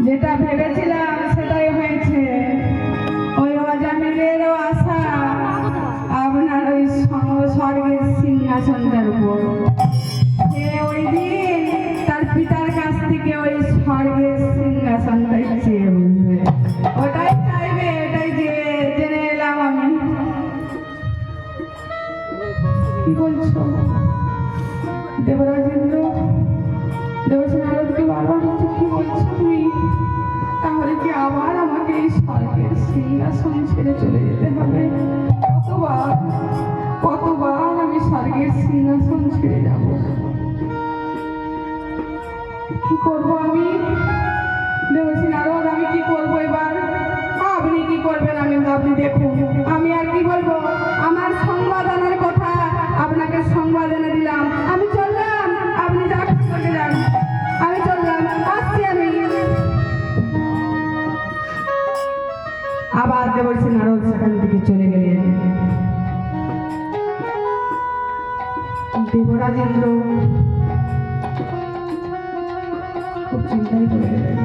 যেটা ভেবেছিলাম সেটাই হয়েছে। ওই অজামিলেরও আশা আপনার ওই স্বর্গের সিংহাসনটার উপর। সে ওই দিন তার পিতার কাছ থেকে ওই স্বর্গের সিংহাসনটাই চেয়ে বলবে, ওটাই চাইবে, এটাই জেনে এলাম আমি। কি বলছো দেবরাজেন্দ্র? দেবসেন আরতকে বারবার বলছে, কি বলছো তুমি? তাহলে কি আবার আমাকে এই স্বর্গের সিংহাসন ছেড়ে চলে যেতে হবে? কতবার আমি স্বর্গের সিংহাসন ছেড়ে যাব? কি করবো আমি? দেবসেন আরত, আমি কি করবো এবার? আপনি কি করবেন আপনি দেখুন। আমি আর কি বলবো? আমার সংবাদ আনার কথা, আপনাকে সংবাদ এনে দিলাম। আমি চললাম, আপনি যা করতে যান। আমি চললাম, আসছি আমি। আবার দেবসেন আরত সেখান থেকে চলে গেলেন। দেবরাজেন্দ্র খুব চিন্তায় পড়ে গেলেন।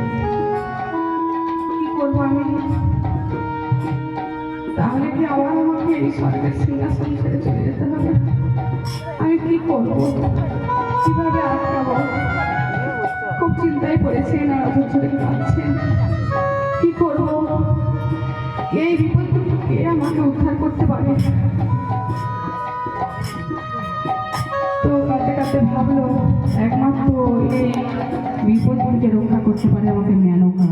কি করবো আমি? তাহলে কি আবার আমাকে এই স্বর্গের সিংহাসন ছেড়ে চলে যেতে হবে? আমি কি করবো? কিভাবে আটকাবো? খুব চিন্তায় পড়েছেন আর অধৈর্য কাঁদছেন। কি করবো? এই বিপদ থেকে কে আমাকে উদ্ধার করতে পারে? তো কাঁদতে কাঁদতে ভাবলো, একমাত্র এই বিপদ থেকে রক্ষা করতে পারে আমাকে মেনকা।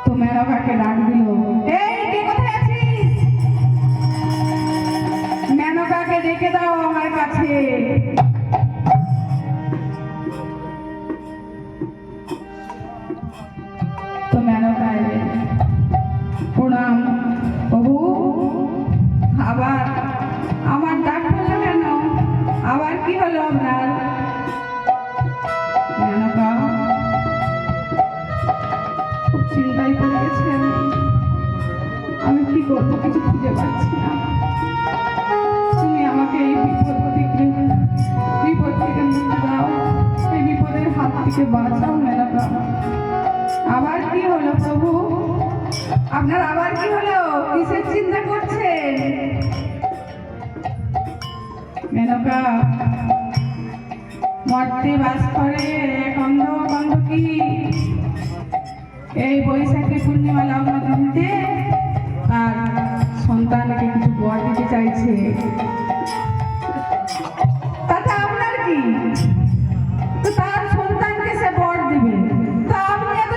তো মেনকাকে ডাক দিল, এই কে কোথায় আছিস? মেনকাকে ডেকে দাও আমার কাছে। তো মেনকা এলেন। প্রণাম প্রভু। আবার আমার ডাক হলো কেন? আবার কি হলো আপনার? মেনকা খুব চিন্তায় পড়ে গেছি আমি কি করবো? কিছু খুঁজে পাচ্ছি না। তুমি আমাকে এই বিপদ থেকে মুক্তি দাও, এই বিপদের হাত থেকে বাঁচাও মেনকা। আবার কি হলো প্রভু? আপনার আবার কি হলো? কিসের চিন্তা করছেন? মেনকা মর্তে বাস করে কন্দ কন্দ কি এই বৈশাখী পূর্ণিমা লগ্ন তিথিতে আর সন্তানকে কিছু বর দিতে চাইছে। তাতে আপনার কি? তো তার সন্তানকে সে বর দিবে। তা আপনি এত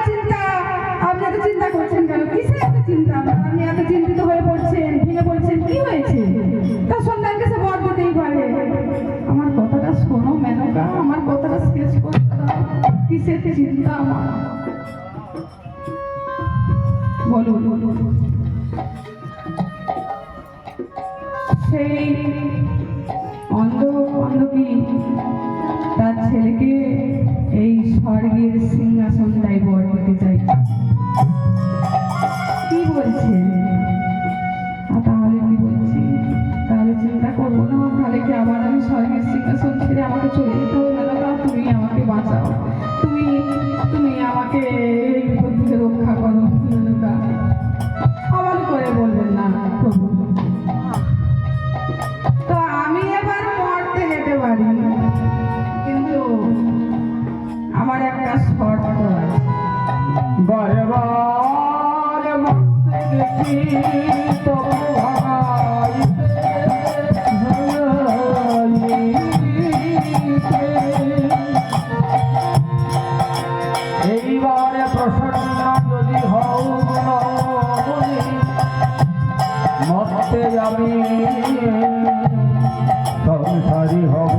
চিন্তা করছেন কেন? কিসের এত চিন্তা? আপনি এত চিন্তিত হয়ে পড়ছেন, ভেঙে পড়ছেন, কি হয়েছে? তার সন্তানকে সে বর দিতেই পারে। আমার কথাটা শোনো মেনকা, আমার কথাটা শেষ করতে দাও। কিসের চিন্তা আমার? বলো সেই অন্ধ কি তার ছেলেকে এই স্বর্গের সিংহাসনটাই বর দিতে চাই। কি বলছে? তাহলে কি বলছি? তাহলে চিন্তা করবো না? তাহলে কি আবার আমি স্বর্গের সিংহাসন ছেড়ে আমাকে চলে যেতে হবে না? তুমি আমাকে বাঁচাও, তুমি আমাকে এই বিপদ থেকে রক্ষা করো। আমার করে বলবেন না প্রভু। তো আমি এবার মরতে যেতে পারি, কিন্তু আমার একটা শর্ত আছে। বারে বারে মরতে গেছি তবু এইবারে প্রসন্ন যদি হও মরতে আমি সংসারী হব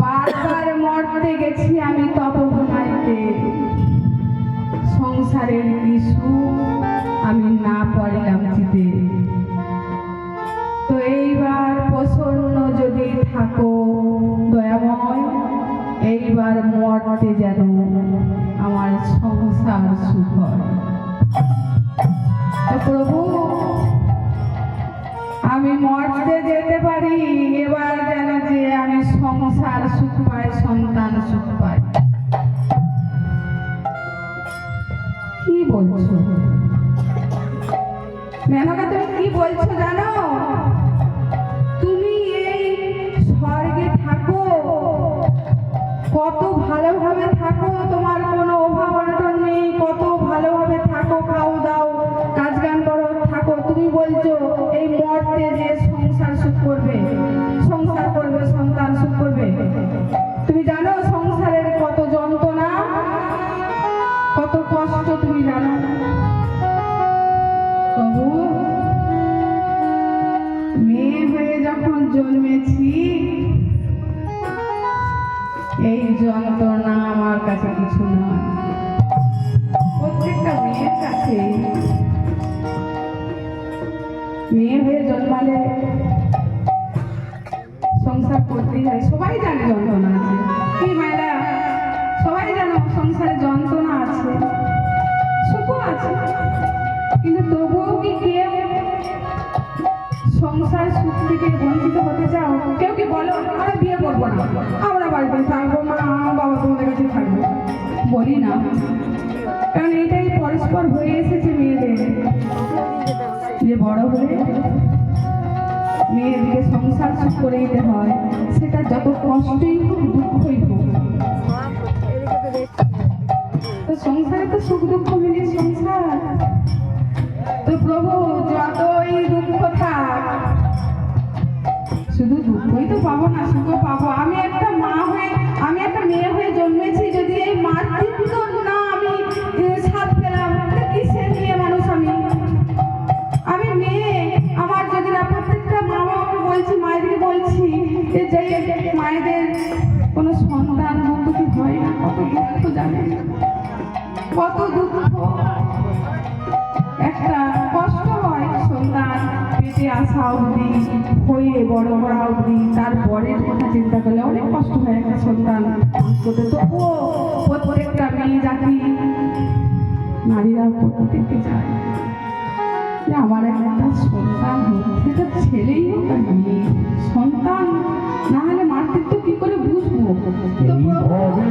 বারবার মরতে গেছি আমি তপবনাইতে, সংসারের কিছু আমি না পারিলাম জিতে। তো এইবার প্রসন্ন যদি থাকো দয়াময়, এইবার মরতে যেন আমার সংসার সুখ হয়। তো প্রভু আমি মরতে যেতে পারি, এবার যেন যে আমি সংসার সুখ পাই, সন্তান সুখ পাই। কি বলছো মেনকা? তুমি কি বলছো জানো? তুমি এই স্বর্গে থাকো, কত ভালোভাবে থাকো, তোমার কোনো অভাব অনটন নেই, কত ভালোভাবে থাকো, খাও দাও, কাজ গান করো, থাকো। তুমি বলছো এই মরতে যে সংসার সুখ করবে, সংসার করবে, সন্তান সুখ করবে। তুমি জানো সংসারের কত যন্ত্রণা, কত কষ্ট তুমি জানো? তবু মেয়ে হয়ে যখন জন্মেছি, এই যন্ত্রণা আমার কাছে কিছু নয়। প্রত্যেকটা মেয়ের কাছে মেয়ে হয়ে জন্মালে সংসার করতেই হয়। সবাই জানে যন্ত্রণা আছে, কি মায়েরা? সবাই জানো সংসারে যন্ত্রণা আছে, সুখও আছে, কিন্তু তবুও কি কেউ সংসার সুখ থেকে বঞ্চিত হতে চাও? কেউ কি বলো আমরা বিয়ে করবো না, আমরা বাড়িতে থাকবো, মা বাবা তোমাদের কাছে থাকবো? বলি না, কারণ এটাই পরস্পর হয়ে এসেছে মেয়েদের, যে বড় হয়ে মেয়েদেরকে সংসার সুখ করে দিতে হয়। সেটা যত কষ্টই হোক, দুঃখই হোক। তো সংসারে তো সুখ দুঃখ মিলিয়ে সংসার। তো প্রভু যতই দুঃখ থাক, শুধু দুঃখই তো পাবো না, সুখও পাবো। আমি একটা মা হয়ে, আমি একটা মেয়ে হয়ে জন্মেছি, যদি এই মাতৃত্ব না আমি স্বাদ পেলাম, কিসের মেয়ে মানুষ আমি মেয়ে। আমার যদি না, প্রত্যেকটা মা বাবাকে বলছি, মায়েদেরকে বলছি যে মায়েদের কোনো সন্তান কি হয় না, কত দুঃখ জানে, কত দুঃখ। একটা কষ্ট হয় সন্তান পেটে আসা অবধি, হয়ে বড় করা অবধি তারপরের কথা চিন্তা করলে অনেক কষ্ট হয় একটা সন্তান করতে। তবুও প্রত্যেকটা মেয়ে জাতি নারীরা প্রত্যেককে চায় যে আমার একটা সন্তান হোক, সেটা ছেলেই হোক আর মেয়ে। সন্তান না হলে মাতৃত্ব কি করে বুঝবো? তো এই ভবে